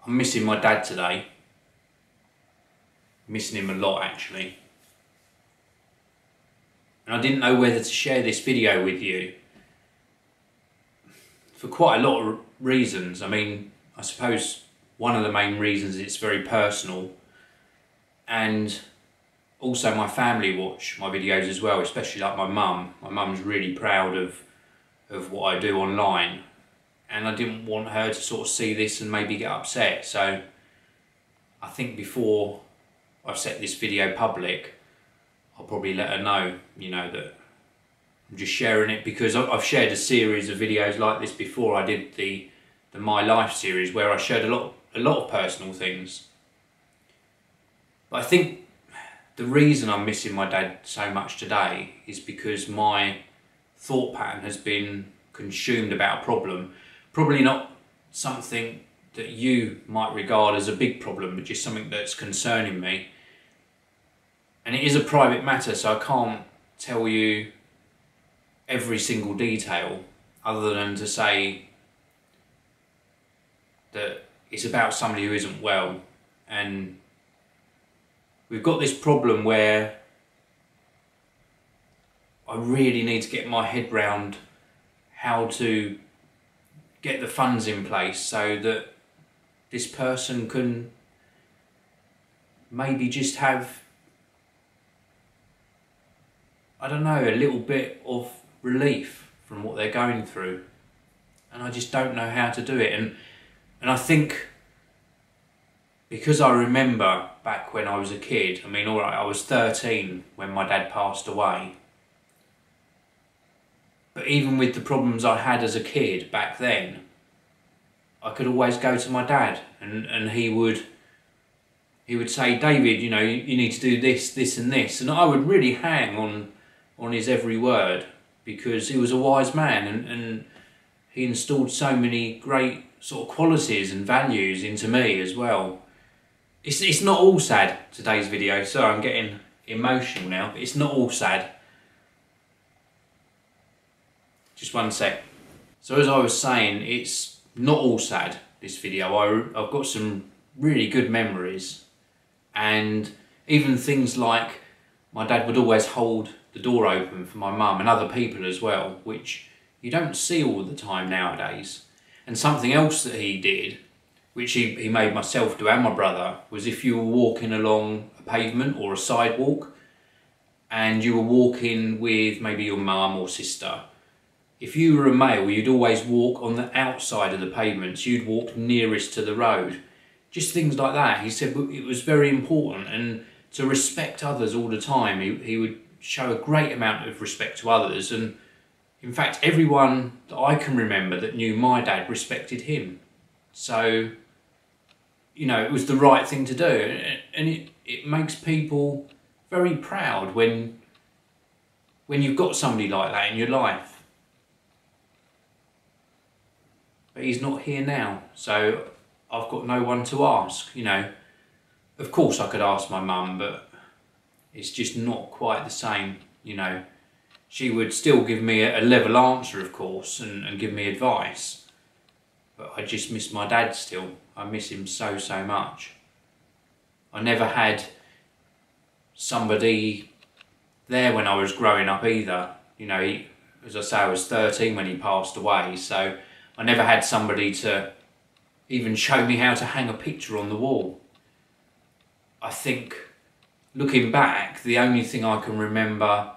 I'm missing my dad today. Missing him a lot actually. And I didn't know whether to share this video with you for quite a lot of reasons. I mean, I suppose one of the main reasons it's very personal, and also my family watch my videos as well, especially like my mum. My mum's really proud of what I do online, and I didn't want her to sort of see this and maybe get upset. So I think before I've set this video public, I'll probably let her know, you know, that I'm just sharing it, because I've shared a series of videos like this before. I did the My Life series where I shared a lot of personal things. But I think the reason I'm missing my dad so much today is because my thought pattern has been consumed about a problem. Probably not something that you might regard as a big problem, but just something that's concerning me. And it is a private matter, so I can't tell you every single detail, other than to say that it's about somebody who isn't well. And we've got this problem where I really need to get my head round how to get the funds in place so that this person can maybe just have, I don't know, a little bit of relief from what they're going through. And I just don't know how to do it. And I think because I remember back when I was a kid, I mean, all right, I was 13 when my dad passed away. But even with the problems I had as a kid back then, I could always go to my dad and he would say, David, you know, you need to do this, this and this. And I would really hang on his every word, because he was a wise man and he installed so many great sort of qualities and values into me as well. It's not all sad, today's video. Sorry, I'm getting emotional now, but it's not all sad. Just one sec. So as I was saying, it's not all sad, this video. I've got some really good memories, and even things like my dad would always hold the door open for my mum and other people as well, which you don't see all the time nowadays. And something else that he did, which he made myself do and my brother, was if you were walking along a pavement or a sidewalk and you were walking with maybe your mum or sister, if you were a male, you'd always walk on the outside of the pavement, so you'd walk nearest to the road. Just things like that. He said it was very important, and to respect others all the time. He would show a great amount of respect to others, and in fact everyone that I can remember that knew my dad respected him. So, you know, it was the right thing to do, and it makes people very proud when you've got somebody like that in your life. But he's not here now, so I've got no one to ask, you know. Of course I could ask my mum, but it's just not quite the same, you know. She would still give me a level answer, of course, and give me advice. But I just miss my dad still. I miss him so, so much. I never had somebody there when I was growing up either. You know, as I say, I was 13 when he passed away, so I never had somebody to even show me how to hang a picture on the wall. I think, looking back, the only thing I can remember,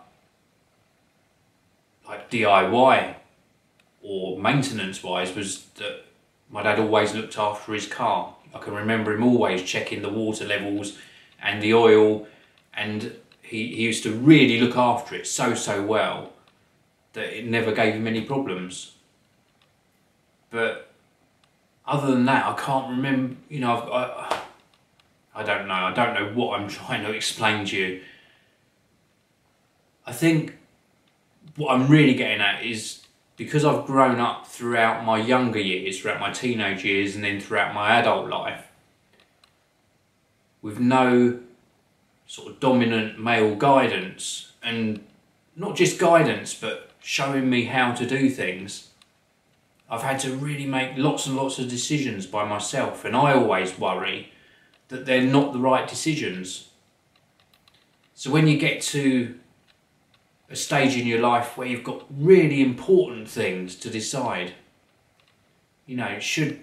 like DIY or maintenance wise, was that my dad always looked after his car. I can remember him always checking the water levels and the oil, and he used to really look after it so well that it never gave him any problems. But other than that, I can't remember, you know, I don't know. I don't know what I'm trying to explain to you. I think what I'm really getting at is, because I've grown up throughout my younger years, throughout my teenage years, and then throughout my adult life, with no sort of dominant male guidance, and not just guidance, but showing me how to do things, I've had to really make lots and lots of decisions by myself, and I always worry that they're not the right decisions. So when you get to a stage in your life where you've got really important things to decide, you know, should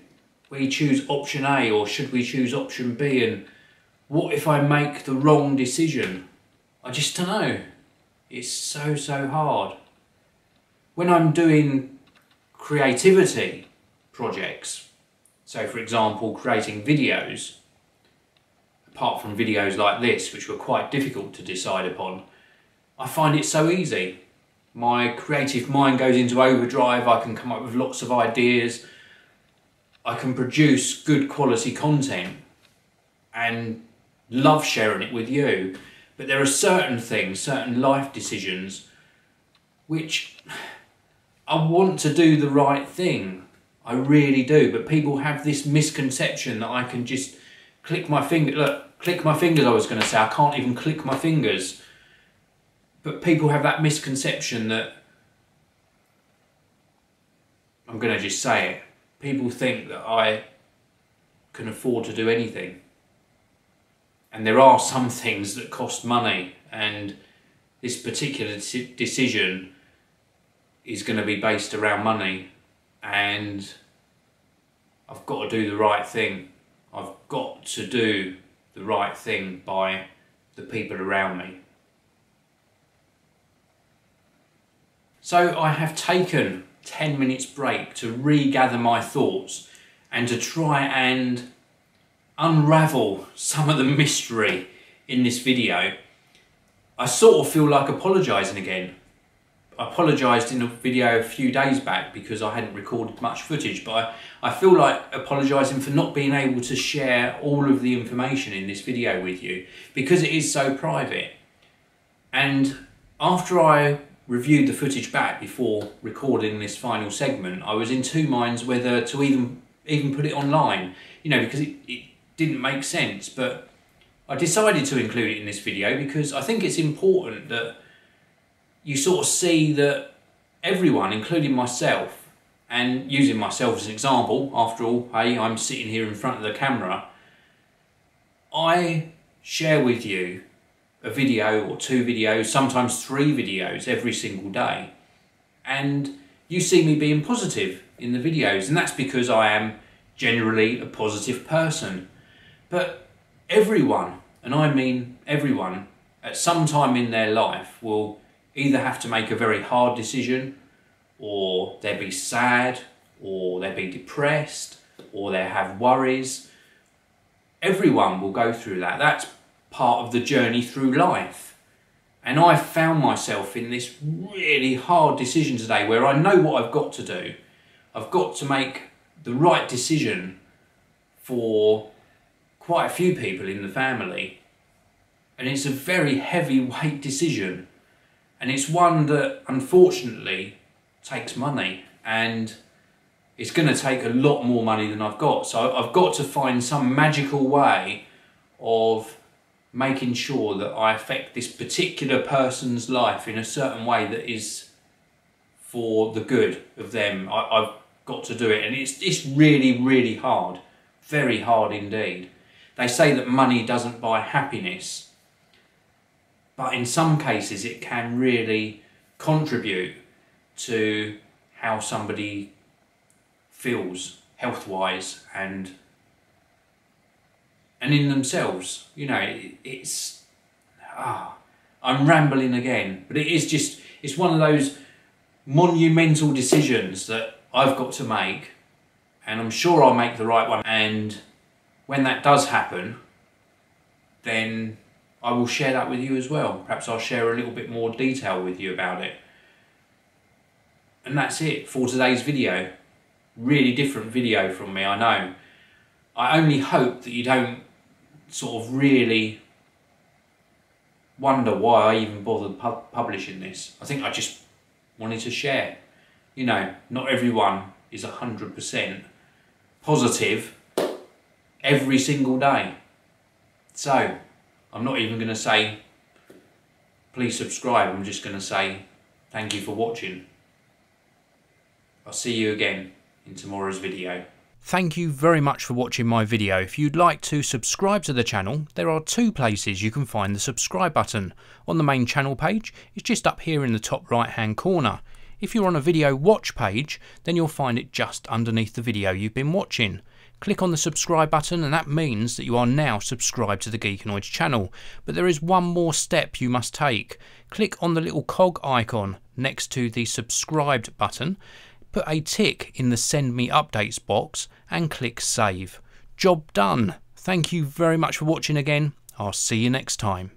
we choose option A or should we choose option B, and what if I make the wrong decision? I just don't know. It's so hard. When I'm doing creativity projects, so for example creating videos, apart from videos like this which were quite difficult to decide upon, I find it so easy. My creative mind goes into overdrive, I can come up with lots of ideas, I can produce good quality content and love sharing it with you. But there are certain things, certain life decisions, which I want to do the right thing. I really do. But people have this misconception that I can just click my finger. Look, click my fingers, I was going to say. I can't even click my fingers. But people have that misconception that, I'm going to just say it, people think that I can afford to do anything. And there are some things that cost money, and this particular decision is going to be based around money, and I've got to do the right thing. I've got to do the right thing by the people around me. So I have taken 10 minutes break to regather my thoughts and to try and unravel some of the mystery in this video. I sort of feel like apologising again. I apologised in a video a few days back because I hadn't recorded much footage, but I feel like apologising for not being able to share all of the information in this video with you because it is so private. And after I reviewed the footage back before recording this final segment, I was in two minds whether to even put it online, you know, because it didn't make sense. But I decided to include it in this video because I think it's important that you sort of see that everyone, including myself, and using myself as an example, after all, hey, I'm sitting here in front of the camera, I share with you a video or two videos, sometimes 3 videos every single day, and you see me being positive in the videos, and that's because I am generally a positive person. But everyone, and I mean everyone, at some time in their life will either have to make a very hard decision, or they'll be sad, or they'll be depressed, or they'll have worries. Everyone will go through that. That's part of the journey through life. And I found myself in this really hard decision today where I know what I've got to do. I've got to make the right decision for quite a few people in the family. And it's a very heavyweight decision. And it's one that unfortunately takes money, and it's going to take a lot more money than I've got. So I've got to find some magical way of making sure that I affect this particular person's life in a certain way that is for the good of them. I've got to do it, and it's really hard, very hard indeed. They say that money doesn't buy happiness, but in some cases it can really contribute to how somebody feels health-wise and in themselves. You know, I'm rambling again, but it's one of those monumental decisions that I've got to make, and I'm sure I'll make the right one. And when that does happen, then I will share that with you as well. Perhaps I'll share a little bit more detail with you about it. And that's it for today's video. Really different video from me, I know. I only hope that you don't sort of really wonder why I even bothered publishing this. I think I just wanted to share. You know, not everyone is 100% positive every single day. So, I'm not even going to say please subscribe, I'm just going to say thank you for watching. I'll see you again in in tomorrow's video. Thank you very much for watching my video. If you'd like to subscribe to the channel, there are 2 places you can find the subscribe button. On the main channel page, it's just up here in the top right hand corner. If you're on a video watch page, then you'll find it just underneath the video you've been watching. Click on the subscribe button and that means that you are now subscribed to the Geekanoids channel. But there is one more step you must take. Click on the little cog icon next to the subscribed button. Put a tick in the send me updates box and click save. Job done. Thank you very much for watching again. I'll see you next time.